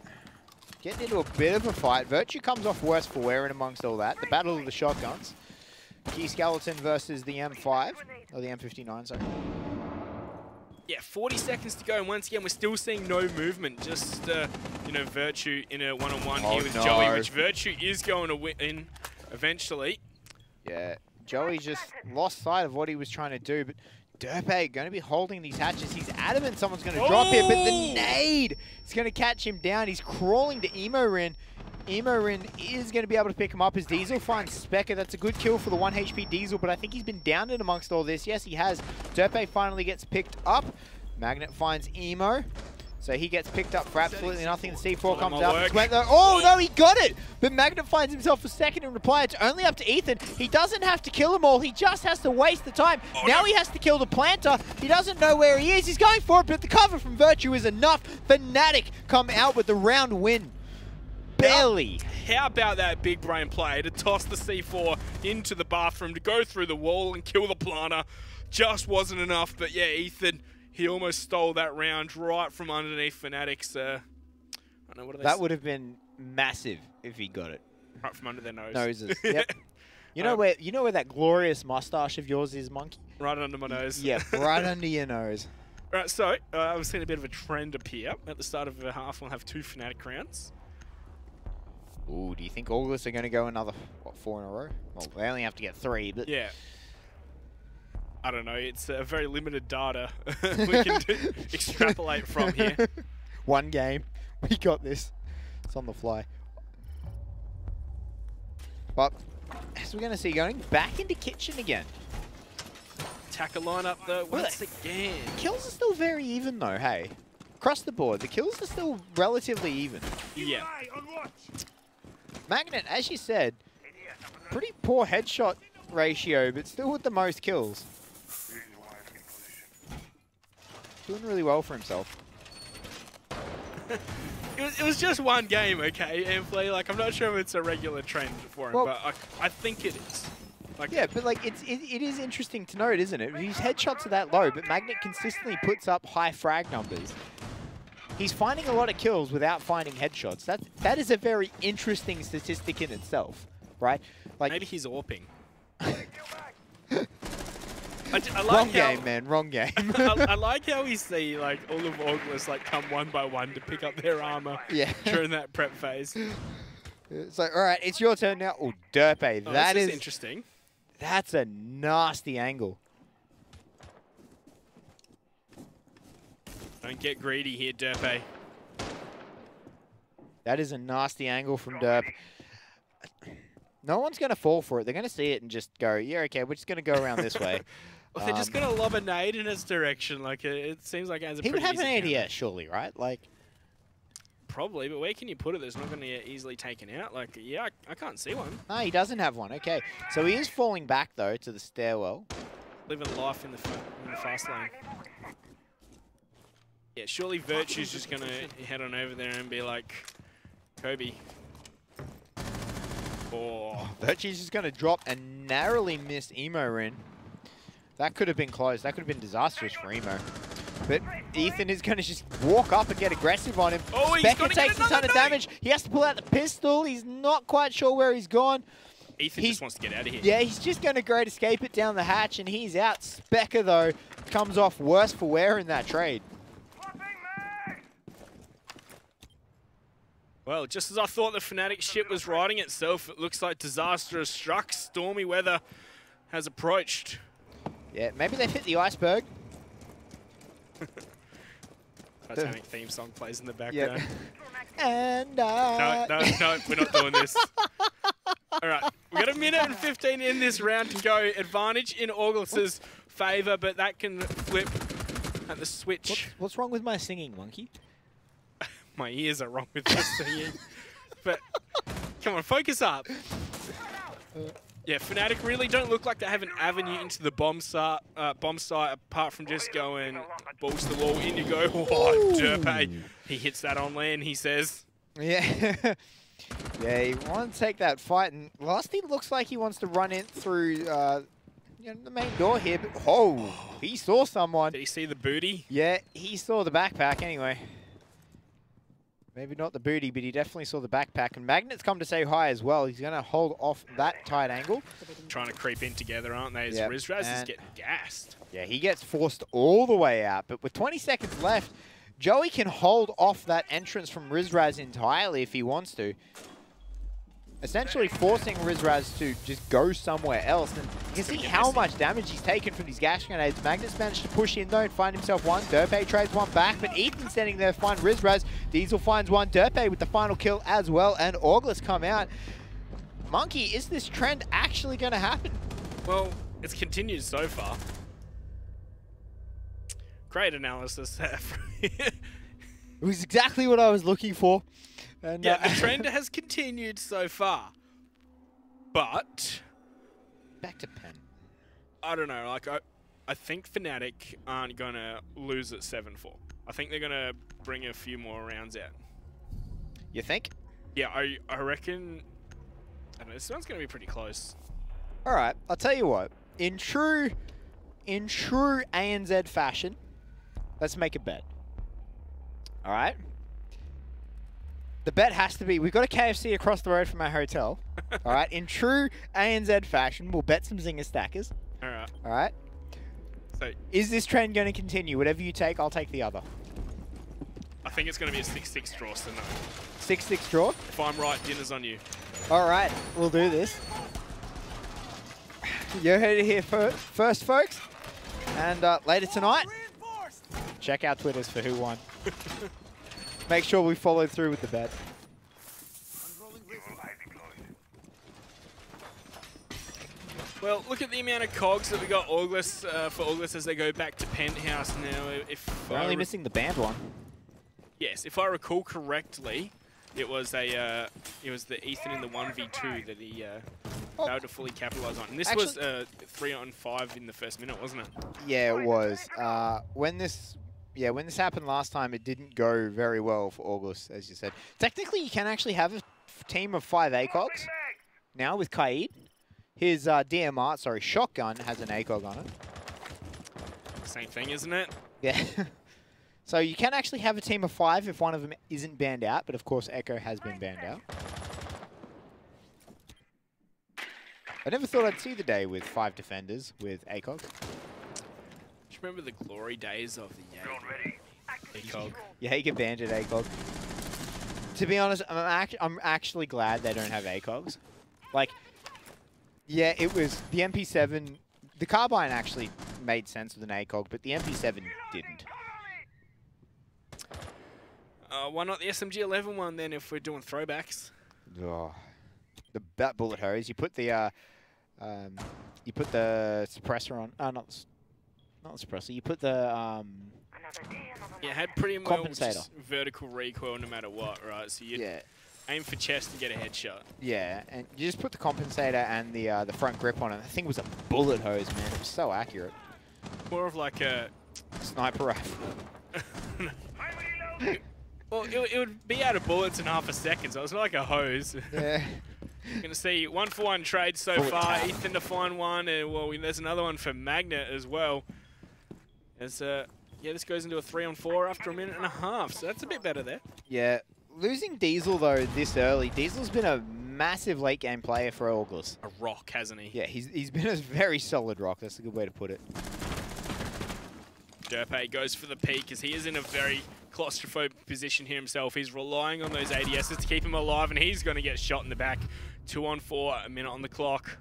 getting into a bit of a fight. Virtue comes off worse for wear in amongst all that. The battle of the shotguns. Key Skeleton versus the M5. Or the M59, sorry. Yeah, 40 seconds to go, and once again, we're still seeing no movement. Just, you know, Virtue in a one-on-one here with Joey, which Virtue is going to win eventually. Yeah, Joey just lost sight of what he was trying to do, but Derpe going to be holding these hatches. He's adamant someone's going to drop him, but the nade is going to catch him down. He's crawling to Emorin. Emorin is going to be able to pick him up as Diesel finds Specker. That's a good kill for the 1 HP Diesel, but I think he's been downed in amongst all this. Yes, he has. Derpe finally gets picked up. Magnet finds Emo. So he gets picked up for absolutely nothing. The C4 comes out. Oh, no, he got it! But Magnet finds himself a second in reply. It's only up to Ethan. He doesn't have to kill them all. He just has to waste the time. Now he has to kill the planter. He doesn't know where he is. He's going for it, but the cover from Virtue is enough. Fnatic come out with the round win. Barely. How about that big brain play to toss the C4 into the bathroom, to go through the wall and kill the planter? Just wasn't enough, but yeah, Ethan, he almost stole that round right from underneath Fnatic's, I don't know, what are they That would have been massive if he got it. Right from under their nose. Noses, yep. You know where that glorious mustache of yours is, Monkey? Right under my nose. Yeah, right under your nose. Right, so I've seen a bit of a trend appear. At the start of the half, we'll have 2 Fnatic rounds. Ooh, do you think August are going to go another, what, 4 in a row? Well, they only have to get 3, but... Yeah. I don't know, it's very limited data we can extrapolate from here. 1 game. We got this. It's on the fly. But, as we're going to see, going back into Kitchen again. Attacker lineup, though, once again. The kills are still very even, though, hey? Across the board, the kills are still relatively even. Yeah. Magnet, as you said, pretty poor headshot ratio, but still with the most kills. Doing really well for himself. It was just 1 game, okay, Amphley? Like, I'm not sure if it's a regular trend for him, well, but I think it is. Like, yeah, but like it is interesting to note, isn't it? His headshots are that low, but Magnet consistently puts up high frag numbers. He's finding a lot of kills without finding headshots. That is a very interesting statistic in itself, right? Like maybe he's AWPing. I like wrong game, man. Wrong game. I like how we see like all of August like come 1 by 1 to pick up their armor during that prep phase. It's like, all right, it's your turn now. Oh, Derpe, Oh, that this is interesting. That's a nasty angle. Don't get greedy here, Derpe. That is a nasty angle from Derp. No one's going to fall for it. They're going to see it and just go, yeah, okay, we're just going to go around this way. Well, they're just going to lob a nade in its direction. Like, it seems like ANZ he would have an ADS, surely, right? Like, probably, but where can you put it that's not going to get easily taken out? Like, yeah, I can't see one. No, he doesn't have one. Okay, so he is falling back, though, to the stairwell. Living life in the fast lane. Yeah, surely Virtue's just going to head on over there and be like, Kobe. Oh. Virtue's just going to drop and narrowly miss Emo in. That could have been close. That could have been disastrous for Emo. But Ethan is going to just walk up and get aggressive on him. Oh, Spectre takes a ton of damage. He has to pull out the pistol. He's not quite sure where he's gone. Ethan just wants to get out of here. Yeah, he's just going to great escape it down the hatch, and he's out. Spectre, though, comes off worse for wear in that trade. Well, just as I thought the Fnatic ship was righting itself, it looks like disaster has struck. Stormy weather has approached. Yeah, maybe they've hit the iceberg. Titanic theme song plays in the background. Yep. And no, we're not doing this. All right, we've got a minute and 15 in this round to go. Advantage in Augus's favour, but that can flip at the switch. What's wrong with my singing, Monkey? My ears are wrong with this singing. But come on, focus up. Yeah, Fnatic really don't look like they have an avenue into the bomb site apart from just going balls to the wall, in you go. Oh, Derpe. He hits that on land, he says. Yeah. Yeah, he wants to take that fight, and Lusty looks like he wants to run in through the main door here, but he saw someone. Did he see the booty? Yeah, he saw the backpack anyway. Maybe not the booty, but he definitely saw the backpack. And Magnet's come to say hi as well. He's going to hold off that tight angle. Trying to creep in together, aren't they? As Rizraz is getting gassed. Yeah, he gets forced all the way out. But with 20 seconds left, Joey can hold off that entrance from Rizraz entirely if he wants to. Essentially forcing Rizraz to just go somewhere else. And you can see how much damage he's taken from these gas grenades. Magnus managed to push in though and find himself one. Derpe trades one back, but Ethan's standing there to find Rizraz. Diesel finds one. Derpe with the final kill as well, and August come out. Monkey, is this trend actually going to happen? Well, it's continued so far. Great analysis. It was exactly what I was looking for. And, yeah, the trend has continued so far. But back to pen. I don't know. Like I think Fnatic aren't going to lose at 7-4. I think they're going to bring a few more rounds out. You think? Yeah, I reckon. I don't know, this one's going to be pretty close. All right, I'll tell you what. In true ANZ fashion, let's make a bet. All right? The bet has to be, we've got a KFC across the road from our hotel. All right? In true ANZ fashion, we'll bet some Zinger stackers. All right. All right? So, is this trend going to continue? Whatever you take, I'll take the other. I think it's going to be a 6-6 draw, so no. 6-6 draw? If I'm right, dinner's on you. All right, we'll do this. You heard it here first, folks. And later tonight, check our Twitters for who won. Make sure we follow through with the bet. Well, look at the amount of cogs that we got August for August as they go back to Penthouse now. We're only missing the band one. Yes, if I recall correctly, it was the Ethan in the 1v2 that he failed to fully capitalize on. And this was 3-on-5 in the first minute, wasn't it? Yeah, it was. When this happened last time, it didn't go very well for August, as you said. Technically, you can actually have a team of 5 ACOGs now with Kaid. His DMR, shotgun has an ACOG on it. Same thing, isn't it? Yeah. So you can actually have a team of 5 if one of them isn't banned out, but of course Echo has been banned out. I never thought I'd see the day with 5 defenders with ACOG. Just remember the glory days of the ACOG. Jaeger banned at ACOG. To be honest, I'm actually glad they don't have ACOGs. Like, yeah, it was the MP7. The carbine actually made sense with an ACOG, but the MP7 didn't. Why not the SMG11 one then if we're doing throwbacks? Oh, that bullet hose. You put the suppressor on. Not the suppressor. You put the Yeah, it had pretty much compensator. Vertical recoil no matter what, right? So you aim for chest and get a headshot. Yeah, and you just put the compensator and the front grip on it. I think it was a bullet hose, man. It was so accurate. More of like a sniper rifle. Well, it would be out of bullets in half a second, so it's not like a hose. Yeah. You're going to see 1-for-1 trade so far. Ethan to find one, and well, there's another one for Magnet as well. As yeah, this goes into a 3-on-4 after a minute and a half, so that's a bit better there. Yeah, losing Diesel though this early. Diesel's been a massive late game player for August. A rock, hasn't he? Yeah, he's been a very solid rock. That's a good way to put it. Derpe goes for the peak as he is in a very claustrophobic position here himself. He's relying on those ADSs to keep him alive, and he's going to get shot in the back. 2-on-4, a minute on the clock.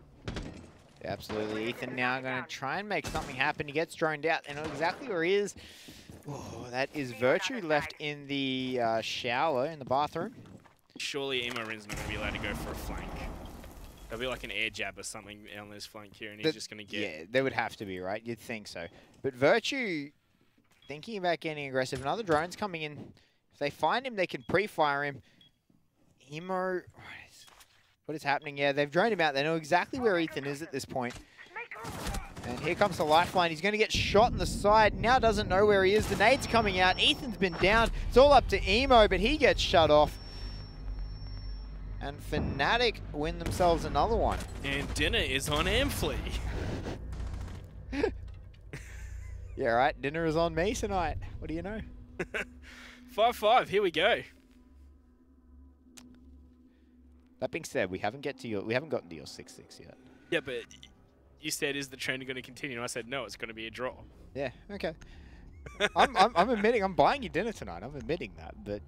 Yeah, absolutely. Ethan now going to try and make something happen. He gets droned out. They know exactly where he is. Oh, that is Virtue left in the shower, in the bathroom. Surely Emo Rin's not going to be allowed to go for a flank. There'll be like an air jab or something on this flank here, and he's just going to get... Yeah, there would have to be, right? You'd think so. But Virtue... thinking about getting aggressive. Another drone's coming in. If they find him, they can pre-fire him. Emo... What is happening? Yeah, they've droned him out. They know exactly where Ethan is at this point. And here comes the lifeline. He's going to get shot in the side. Now doesn't know where he is. The nade's coming out. Ethan's been down. It's all up to Emo, but he gets shut off. And Fnatic win themselves another one. And dinner is on Amphley. Yeah, right. Dinner is on me tonight. What do you know? 5-5. Here we go. That being said, we haven't gotten to your 6-6 yet. Yeah, but you said, is the trend going to continue? And I said, no, it's going to be a draw. Yeah. Okay. I'm admitting I'm buying you dinner tonight. I'm admitting that, but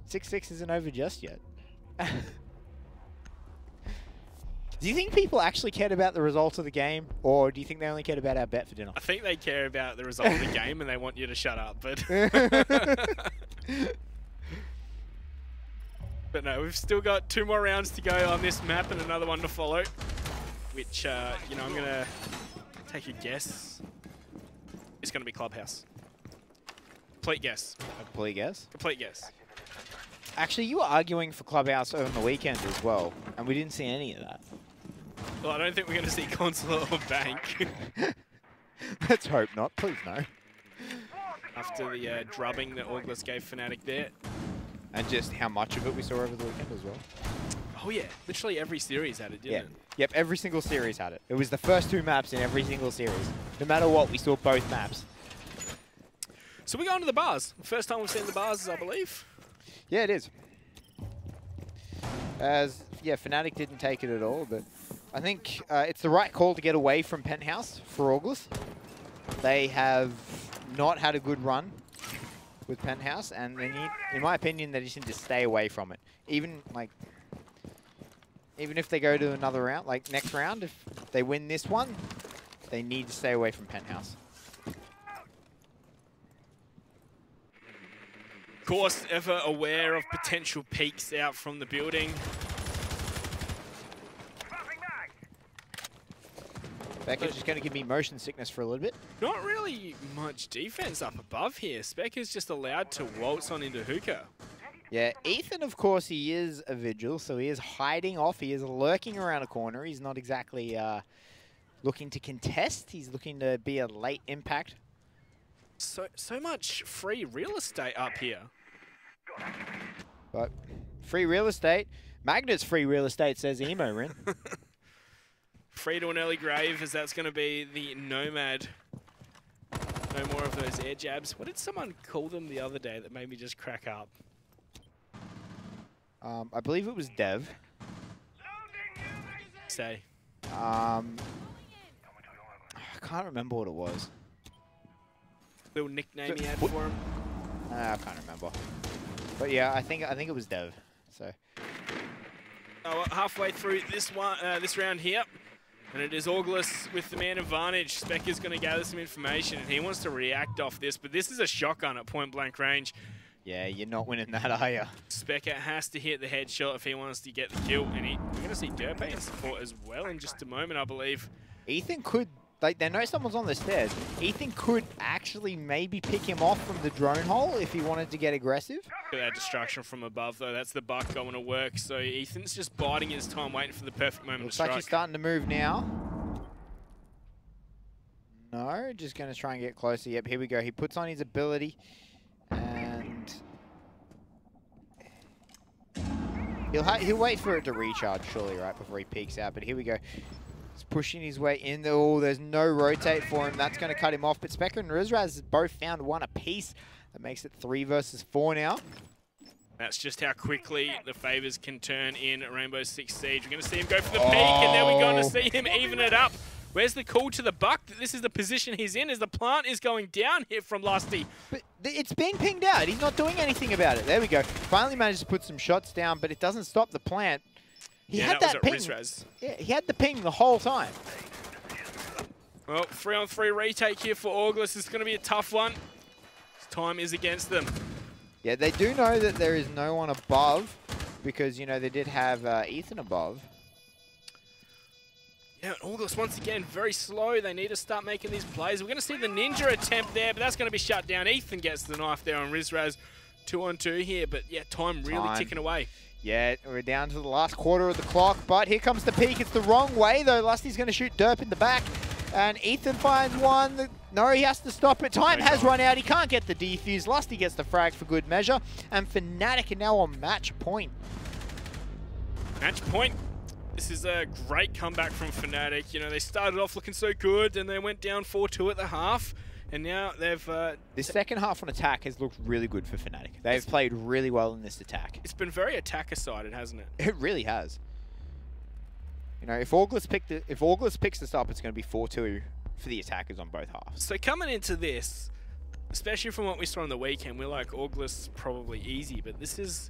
6-6 isn't over just yet. Do you think people actually cared about the results of the game, or do you think they only cared about our bet for dinner? I think they care about the result of the game, and they want you to shut up. But but no, we've still got 2 more rounds to go on this map, and another one to follow. Which you know, I'm gonna take a guess. It's gonna be Clubhouse. Complete guess. A complete guess? Complete guess. Actually, you were arguing for Clubhouse on the weekend as well, and we didn't see any of that. Well, I don't think we're going to see Consulate or Bank. Let's hope not. Please no. After the drubbing that August gave Fnatic there. And just how much of it we saw over the weekend as well. Oh yeah, literally every series had it, didn't it? Yep, every single series had it. It was the first 2 maps in every single series. No matter what, we saw both maps. So we go into the bars. First time we've seen the bars, I believe. Yeah, it is. Yeah, Fnatic didn't take it at all, but I think it's the right call to get away from Penthouse for August. They have not had a good run with Penthouse, and they need, in my opinion, they just need to stay away from it. Even if they go to another round, like next round, if they win this one, they need to stay away from Penthouse. Of course, ever aware of potential peaks out from the building. Becca's just going to give me motion sickness for a little bit. Not really much defense up above here. Specker's just allowed to waltz on into hookah. Yeah, Ethan, of course, he is a vigil, so he is hiding off. He is lurking around a corner. He's not exactly looking to contest. He's looking to be a late impact. So much free real estate up here. But free real estate. Magnet's free real estate, says Emo Rin. Free to an early grave, as that's going to be the Nomad. No more of those air jabs. What did someone call them the other day that made me just crack up? I believe it was Dev. Say. I can't remember what it was. Little nickname he had for him. I can't remember. But yeah, I think it was Dev. So. Oh, halfway through this one, this round here, and it is August with the man advantage. Specker's going to gather some information, and he wants to react off this. But this is a shotgun at point blank range. Yeah, you're not winning that, are you? Specker has to hit the headshot if he wants to get the kill, and we're going to see Derpe in support as well in just a moment, I believe. Ethan could, like, they know someone's on the stairs. Ethan could actually maybe pick him off from the drone hole if he wanted to get aggressive. Look at that destruction from above, though. That's the buck going to work. So Ethan's just biding his time, waiting for the perfect moment to strike. Looks like he's starting to move now. No, just going to try and get closer. Yep, here we go. He puts on his ability. And he'll wait for it to recharge, surely, right, before he peeks out. But here we go. He's pushing his way in. Oh, there's no rotate for him. That's going to cut him off. But Specker and Rizraz both found one apiece. That makes it 3 versus 4 now. That's just how quickly the favors can turn in Rainbow Six Siege. We're going to see him go for the peak, and then we're going to see him even it up. Where's the call to the buck? This is the position he's in as the plant is going down here from Lusty. But it's being pinged out. He's not doing anything about it. There we go. Finally managed to put some shots down, but it doesn't stop the plant. He had that ping. Yeah, he had the ping the whole time. Well, 3-on-3 retake here for August. It's going to be a tough one. Time is against them. Yeah, they do know that there is no one above because, you know, they did have Ethan above. Yeah, August once again very slow. They need to start making these plays. We're going to see the ninja attempt there, but that's going to be shut down. Ethan gets the knife there on Rizraz. 2-on-2 here, but yeah, time really ticking away. Yeah, we're down to the last quarter of the clock, but here comes the peak. It's the wrong way, though. Lusty's going to shoot Derp in the back, and Ethan finds one. No, he has to stop it. Time has run out. He can't get the defuse. Lusty gets the frag for good measure, and Fnatic are now on match point. Match point. This is a great comeback from Fnatic. You know, they started off looking so good, and they went down 4-2 at the half, and now they've... this second half on attack has looked really good for Fnatic. They've played really well in this attack. It's been very attacker-sided, hasn't it? It really has. You know, if August picks this up, it's going to be 4-2 for the attackers on both halves. So coming into this, especially from what we saw on the weekend, we're like, August probably easy, but this is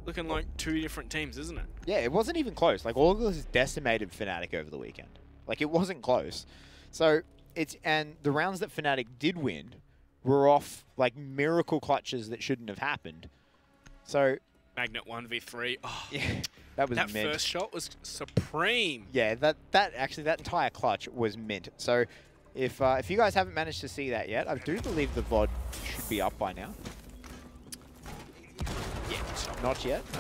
looking like 2 different teams, isn't it? Yeah, it wasn't even close. Like, August decimated Fnatic over the weekend. Like, it wasn't close. So, and the rounds that Fnatic did win were off, like, miracle clutches that shouldn't have happened. So... Magnet 1v3. Oh, yeah, that was mint. That first shot was supreme. Yeah, that entire clutch was mint. So, if you guys haven't managed to see that yet, I do believe the VOD should be up by now. Yeah, not yet. No,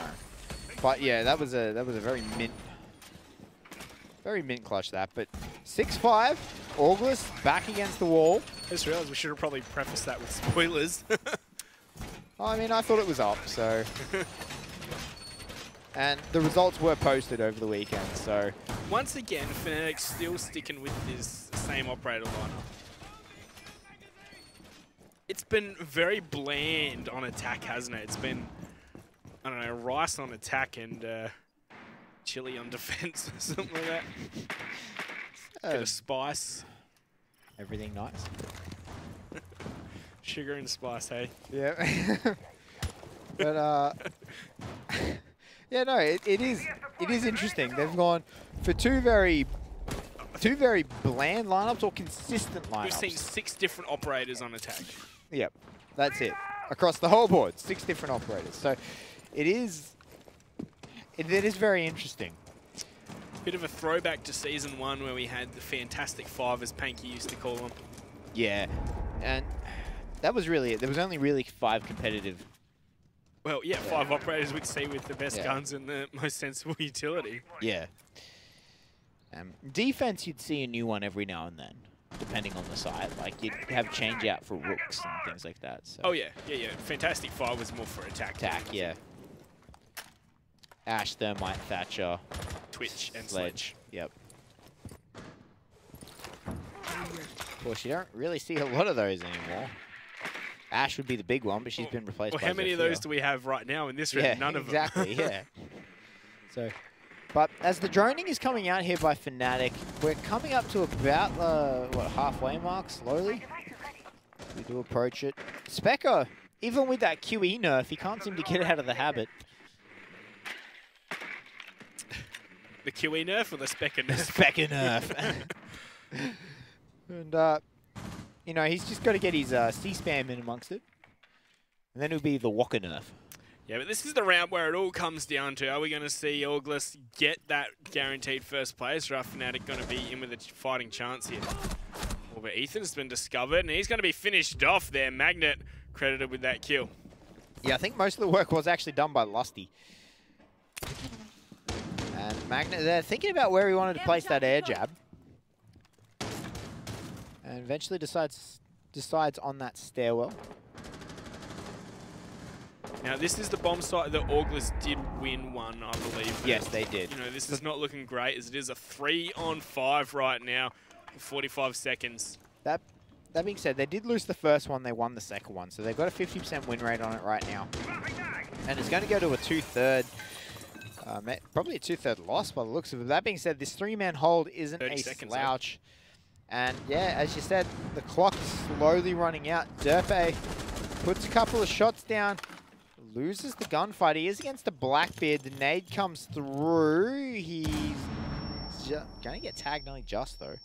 but yeah, that was a very mint clutch that. But 6-5, August back against the wall. I just realized we should have probably prefaced that with spoilers. I mean, I thought it was up, so... And the results were posted over the weekend, so... Once again, Fnatic still sticking with this same operator lineup. It's been very bland on attack, hasn't it? It's been, I don't know, rice on attack and chili on defense or something like that. Bit of spice. Everything nice. Sugar and spice, hey? Yeah. But, yeah, no, it is interesting. They've gone for two very bland lineups or consistent lineups. We've seen 6 different operators on attack. Yep, that's it. Across the whole board, 6 different operators. So it is very interesting. Bit of a throwback to Season 1 where we had the Fantastic Five, as Panky used to call them. Yeah, and that was really it. There was only really 5 competitive. Well, yeah, 5 operators we'd see with the best guns and the most sensible utility. Yeah. Defense, you'd see a new one every now and then, depending on the side. Like, you'd have change out for rooks and things like that. So. Oh, yeah. Yeah. Fantastic Five was more for attack. Attack, yeah. Ash, Thermite, Thatcher. Twitch and Sledge. Yep. Of course, you don't really see a lot of those anymore. Ash would be the big one, but she's been replaced by how many of those do we have right now in this round? Yeah, none of exactly, them. Yeah. So, but as the droning is coming out here by Fnatic, we're coming up to about the halfway mark slowly. We do approach it. Specker even with that QE nerf, he can't seem to get out of the habit. The QE nerf or the Specker nerf? Specker nerf. And, you know, he's just got to get his C-spam in amongst it. And then it'll be the Walker nerf. Yeah, but this is the round where it all comes down to, are we going to see Auglis get that guaranteed first place, or are Fnatic going to be in with a fighting chance here? Well, but Ethan's been discovered, and he's going to be finished off there. Magnet credited with that kill. Yeah, I think most of the work was actually done by Lusty. And Magnet, they're thinking about where he wanted to place that air jab. And eventually decides on that stairwell. Now, this is the bomb site that Auglis did win one, I believe. Yes, they did. You know, this is not looking great, as it is a 3-on-5 right now, 45 seconds. That being said, they did lose the first one, they won the second one, so they've got a 50% win rate on it right now. And it's going to go to a 2/3, probably a 2/3 loss by the looks of it. That being said, this 3-man hold isn't a slouch. And yeah, as you said, the clock is slowly running out. Derpe puts a couple of shots down, loses the gunfight. He is against the Blackbeard. The nade comes through. He's going to get tagged only just, though.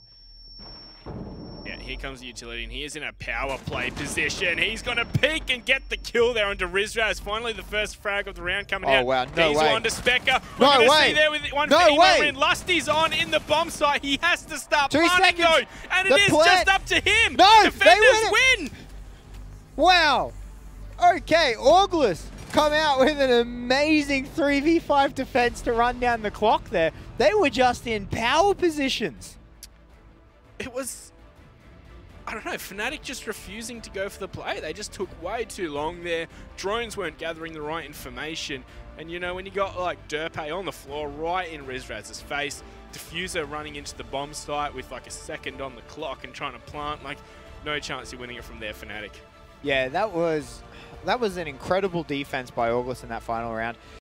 Yeah, here comes the utility, and he is in a power play position. He's going to peek and get the kill there onto Rizraz. Finally, the first frag of the round coming out. Oh, wow, no He's way. on to Specker. No way. See there with one No way. Lusty's on in the bomb site. He has to start 2 planting, though. seconds. And The it is plant. just up to him. No, Defenders win. Wow. Okay, Auglis come out with an amazing 3v5 defense to run down the clock there. They were just in power positions. It was, I don't know, Fnatic just refusing to go for the play. They just took way too long there. Drones weren't gathering the right information. And, you know, when you got, like, Derpe on the floor right in Rizraz's face, Diffuser running into the bomb site with, like, a second on the clock and trying to plant, like, no chance you're winning it from there, Fnatic. Yeah, that was an incredible defense by Auglis in that final round.